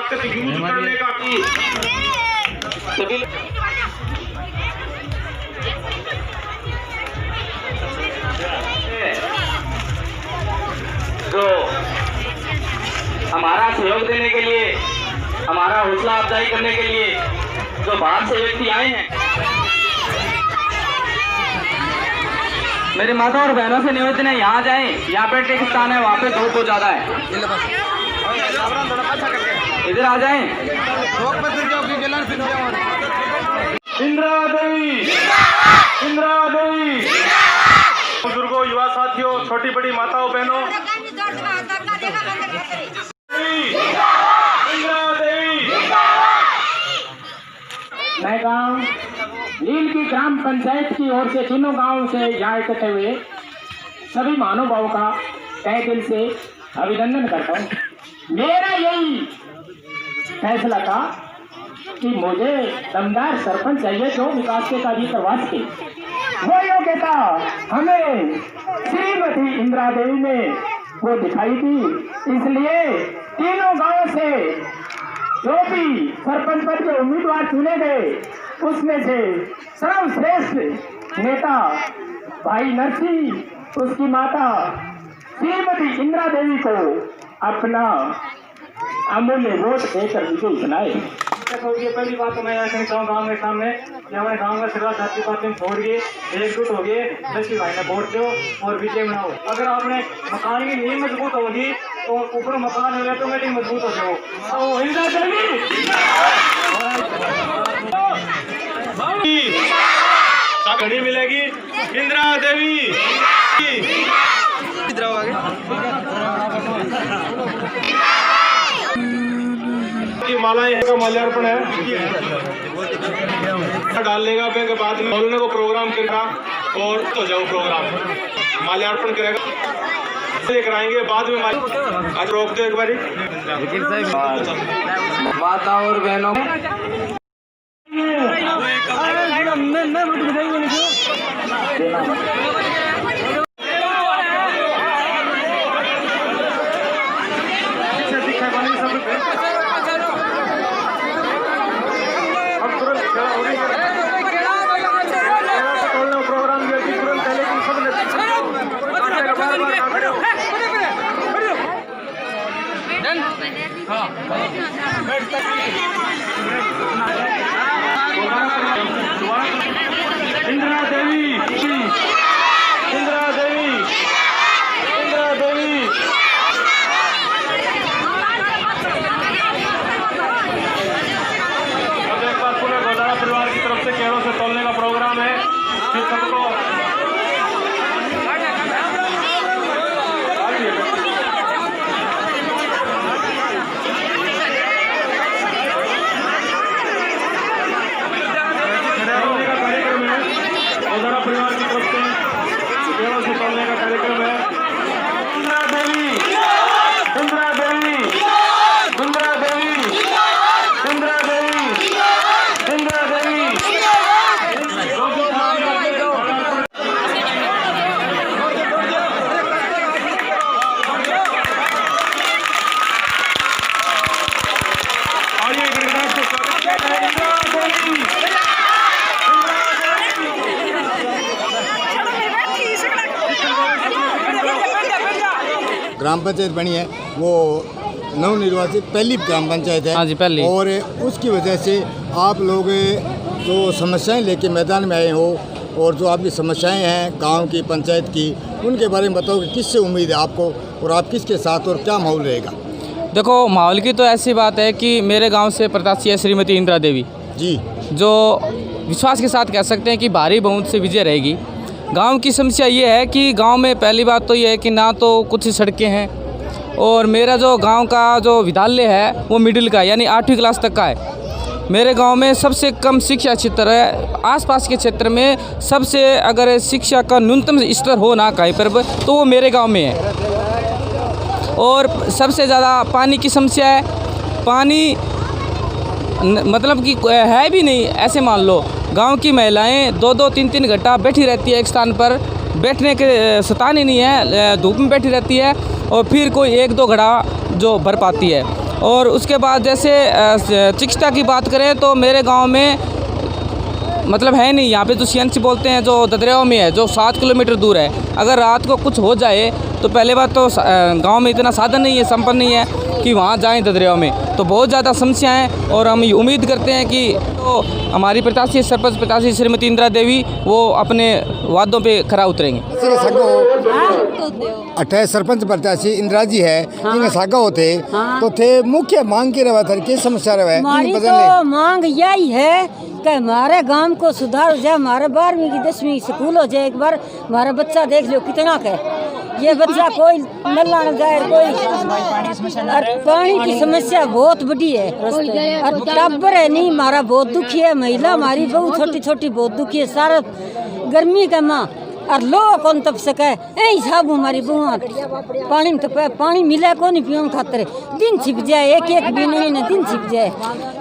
ताकत यूज करने का की सभी जो हमारा सहयोग देने के लिए, हमारा हौसला अफजाई करने के लिए जो बाहर से व्यक्ति आए हैं, मेरी माता और बहनों से निवेदन है यहाँ जाएं। यहाँ पे टेक स्थान है, वहाँ पे धूप बहुत ज्यादा है, इधर आ जाएं। इंदिरा देवी, इंदिरा देवी, बुजुर्गों, युवा साथियों, छोटी बड़ी माताओं बहनों, मैं गांव लील की ग्राम पंचायत की ओर से तीनों गांवों से यहाँ इकट्ठे हुए सभी महानुभावों का तहे दिल से अभिनंदन करता हूँ। मेरा यही फैसला था कि मुझे दमदार सरपंच चाहिए जो विकास के कार्य करवा सके। वो योग्यता हमें श्रीमती इंदिरा देवी ने वो दिखाई थी, इसलिए तीनों गांव से जो भी सरपंच पद के उम्मीदवार चुने गए उसमें से सर्वश्रेष्ठ नेता भाई नरसिंह, उसकी माता श्रीमती इंदिरा देवी को अपना अमूल्य वोट देकर विजयी बनाए। पहली बात तो मैं यह कहना चाहूँ गाँव के सामने कि हमारे गाँव का सिर्फ जाति पाति छोड़ के एकजुट हो गए लक्ष्मी भाई ने वोट दो और विजय बनाओ। अगर आपने मकान की नींव मजबूत होगी तो ऊपर मकान हो गया तो ऑटोमेटिक मजबूत हो जाओ। तो इंदिरा देवी घड़ी मिलेगी, इंदिरा देवी की मालाएं का माल्यार्पण है, डाल लेगा बैंक बाद में बोलने को प्रोग्राम करेगा और तो जाओ प्रोग्राम माल्यार्पण करेगा लेकर आएंगे बाद में। आज रोक दो एक बारी माता और बहनों इंदिरा देवी, इंदिरा देवी, इंदिरा देवी। अब एक बार पूरे गोदारा परिवार की तरफ से केरों से तोलने का प्रोग्राम है। फिर सबको परिवार की तरफ से केरों से तोलने का कार्यक्रम है। इंदिरा देवी, इंदिरा देवी, इंदिरा देवी, इंदिरा देवी, इंदिरा देवी। और ये गणराज्य से स्वागत है इंदिरा देवी। ग्राम पंचायत बनी है वो नवनिर्वाचित पहली ग्राम पंचायत है। हाँ जी, पहली। और उसकी वजह से आप लोग जो समस्याएं लेके मैदान में आए हो और जो आपकी समस्याएं हैं गांव की पंचायत की, उनके बारे में बताओ कि किससे उम्मीद है आपको और आप किसके साथ और क्या माहौल रहेगा। देखो, माहौल की तो ऐसी बात है कि मेरे गांव से प्रत्याशी है श्रीमती इंदिरा देवी जी, जो विश्वास के साथ कह सकते हैं कि भारी बहुमत से विजय रहेगी। गांव की समस्या ये है कि गांव में पहली बात तो ये है कि ना तो कुछ सड़कें हैं और मेरा जो गांव का जो विद्यालय है वो मिडिल का यानी 8वीं क्लास तक का है। मेरे गांव में सबसे कम शिक्षा क्षेत्र है। आसपास के क्षेत्र में सबसे अगर शिक्षा का न्यूनतम स्तर हो ना कहीं पर तो वो मेरे गांव में है। और सबसे ज़्यादा पानी की समस्या है। पानी मतलब कि है भी नहीं, ऐसे मान लो गांव की महिलाएं 2-2, 3-3 घंटा बैठी रहती है एक स्थान पर, बैठने के स्थान ही नहीं है, धूप में बैठी रहती है और फिर कोई 1-2 घड़ा जो भर पाती है। और उसके बाद जैसे चिकित्सा की बात करें तो मेरे गांव में मतलब है नहीं, यहाँ पे जो सीएनसी बोलते हैं जो ददरेवा में है, जो 7 किलोमीटर दूर है। अगर रात को कुछ हो जाए तो पहले बात तो गांव में इतना साधन नहीं है, संपन्न नहीं है कि वहाँ जाएं ददरेवा में, तो बहुत ज़्यादा समस्या हैं। और हम उम्मीद करते हैं कि तो हमारी प्रत्याशी सरपंच प्रत्याशी श्रीमती इंदिरा देवी वो अपने वादों पे खरा उतरेंगे। अठे सरपंच प्रत्याशी इंदिरा जी है, जिनके सागा होते तो थे मुख्य मांग की रवा था, क्या समस्या रहा है? हमारी तो मांग यही है कि हमारे गांव को सुधार हो जाए, हमारे 12वीं की 10वीं स्कूल हो जाए। एक बार हमारा बच्चा देख लो कितना का ये बच्चा कोई नल्ला न जाए, कोई और पानी की समस्या बहुत बड़ी है और टाबर है नहीं, हमारा बहुत दुखी है। महिला हमारी बहुत छोटी छोटी बहुत दुखी है, सारा गर्मी का माँ और लो कौन तब सके ऐ साहब हमारी बुआ पानी में तो पानी मिला को नहीं पियों खातर दिन छिप जाए, एक एक भी नहीं ना दिन छिप जाए।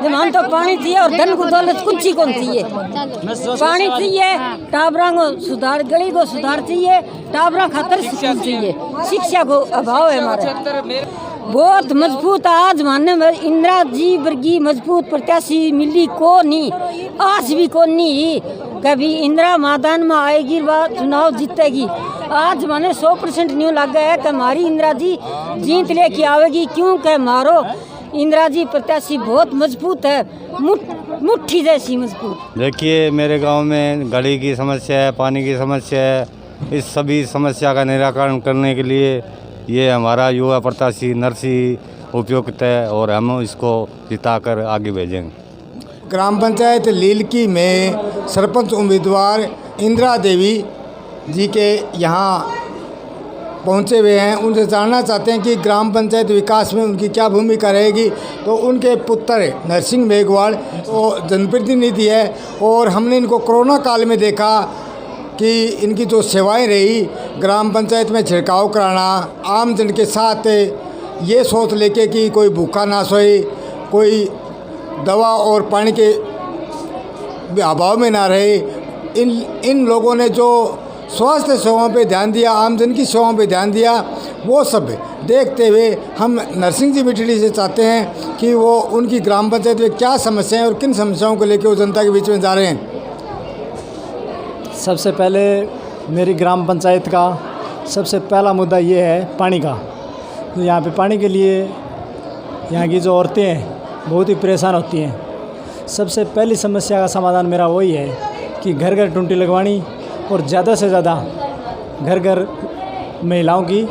जब हम तो पानी चाहिए और धन को दौलत कुछ ही कौन चाहिए, पानी चाहिए, टाबरा को सुधार, गली को सुधार चाहिए, टाबरा खातर स्कूल चाहिए, शिक्षा को अभाव है हमारा बहुत मजबूत। आज मानने में इंदिरा जी वर्गी मजबूत प्रत्याशी मिली को नहीं, आज भी को नहीं, कभी इंदिरा मैदान में आएगी वह चुनाव जीतेगी। आज माने 100% न्यू लग गया है कि हमारी इंदिरा जी जीत लेके आवेगी, क्योंकि मारो इंदिरा जी प्रत्याशी बहुत मजबूत है, मुट्ठी जैसी मजबूत। देखिए मेरे गांव में गली की समस्या है, पानी की समस्या है, इस सभी समस्या का निराकरण करने के लिए ये हमारा युवा प्रत्याशी नरसी उपयुक्त है और हम इसको जिताकर आगे भेजेंगे। ग्राम पंचायत लीलकी में सरपंच उम्मीदवार इंदिरा देवी जी के यहाँ पहुँचे हुए हैं। उनसे जानना चाहते हैं कि ग्राम पंचायत विकास में उनकी क्या भूमिका रहेगी। तो उनके पुत्र नरसिंह मेघवाल वो जनप्रतिनिधि है और हमने इनको कोरोना काल में देखा कि इनकी जो सेवाएं रही, ग्राम पंचायत में छिड़काव कराना, आम जन के साथ ये सोच लेके कि कोई भूखा ना सोए, कोई दवा और पानी के अभाव में ना रहे। इन लोगों ने जो स्वास्थ्य सेवाओं पे ध्यान दिया, आमजन की सेवाओं पे ध्यान दिया, वो सब देखते हुए हम नरसिंह जी मिठड़ी से चाहते हैं कि वो उनकी ग्राम पंचायत में क्या समस्याएं और किन समस्याओं को लेकर वो जनता के बीच में जा रहे हैं। सबसे पहले मेरी ग्राम पंचायत का सबसे पहला मुद्दा ये है पानी का। तो यहाँ पे पानी के लिए यहाँ की जो औरतें हैं बहुत ही परेशान होती हैं। सबसे पहली समस्या का समाधान मेरा वही है कि घर घर टूंटी लगवानी और ज़्यादा से ज़्यादा घर घर महिलाओं की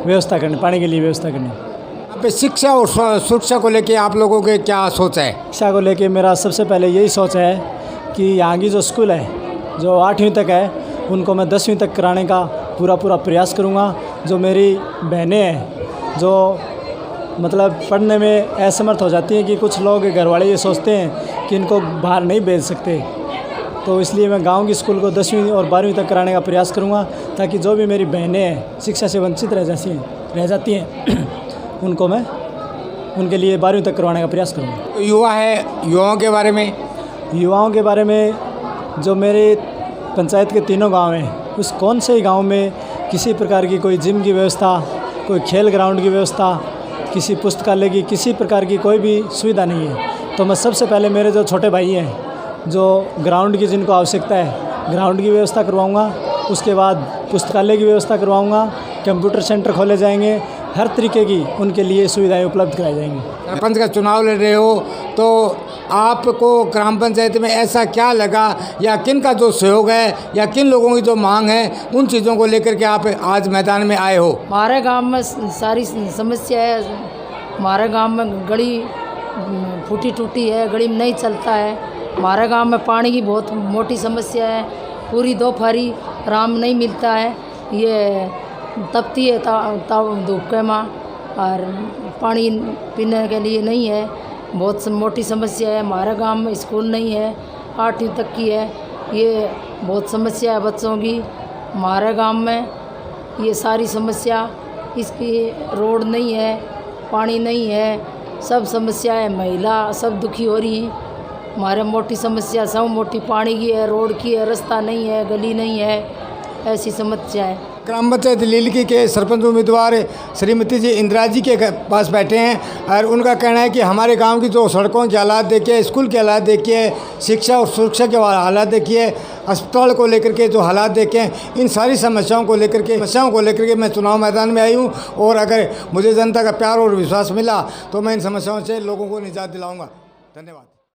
व्यवस्था करनी, पानी के लिए व्यवस्था करनी। यहाँ पे शिक्षा और सुरक्षा को लेके आप लोगों के क्या सोच है? शिक्षा को लेके मेरा सबसे पहले यही सोच है कि यहाँ की जो स्कूल है जो 8वीं तक है उनको मैं 10वीं तक कराने का पूरा प्रयास करूँगा। जो मेरी बहनें हैं जो मतलब पढ़ने में असमर्थ हो जाती हैं कि कुछ लोग घर वाले ये सोचते हैं कि इनको बाहर नहीं भेज सकते, तो इसलिए मैं गांव की स्कूल को 10वीं और 12वीं तक कराने का प्रयास करूंगा ताकि जो भी मेरी बहनें हैं शिक्षा से वंचित रह जाती हैं उनको मैं उनके लिए 12वीं तक करवाने का प्रयास करूंगा। युवा है, युवाओं के बारे में जो मेरे पंचायत के 3 गाँव हैं उस कौन से ही गाँव में किसी प्रकार की कोई जिम की व्यवस्था, कोई खेल ग्राउंड की व्यवस्था, किसी पुस्तकालय की किसी प्रकार की कोई भी सुविधा नहीं है। तो मैं सबसे पहले मेरे जो छोटे भाई हैं जो ग्राउंड की जिनको आवश्यकता है ग्राउंड की व्यवस्था करवाऊंगा, उसके बाद पुस्तकालय की व्यवस्था करवाऊंगा, कंप्यूटर सेंटर खोले जाएंगे, हर तरीके की उनके लिए सुविधाएं उपलब्ध कराई जाएंगी। सरपंच का चुनाव लड़ रहे हो तो आपको ग्राम पंचायत में ऐसा क्या लगा या किन का जो सहयोग है या किन लोगों की जो मांग है उन चीज़ों को लेकर के आप आज मैदान में आए हो? हमारे गांव में सारी समस्या है। हमारे गांव में गली फूटी टूटी है, गली में नहीं चलता है। हमारे गांव में पानी की बहुत मोटी समस्या है, पूरी दोपहरी आराम नहीं मिलता है, ये तपती है धूप के माँ और पानी पीने के लिए नहीं है, बहुत मोटी समस्या है। हमारे गांव में स्कूल नहीं है, 8वीं तक की है, ये बहुत समस्या है बच्चों की। हमारे गांव में ये सारी समस्या, इसकी रोड नहीं है, पानी नहीं है, सब समस्या है। महिला सब दुखी हो रही हैं। हमारे मोटी समस्या सब मोटी पानी की है, रोड की है, रास्ता नहीं है, गली नहीं है, ऐसी समस्या है। ग्राम पंचायत लीलकी के सरपंच उम्मीदवार श्रीमती जी इंदिरा जी के पास बैठे हैं और उनका कहना है कि हमारे गांव की जो सड़कों के हालात देखिए, स्कूल के हालात देखिए, शिक्षा और सुरक्षा के हालात देखिए, अस्पताल को लेकर के जो हालात देखें, इन सारी समस्याओं को लेकर के मैं चुनाव मैदान में आई हूँ। और अगर मुझे जनता का प्यार और विश्वास मिला तो मैं इन समस्याओं से लोगों को निजात दिलाऊँगा। धन्यवाद।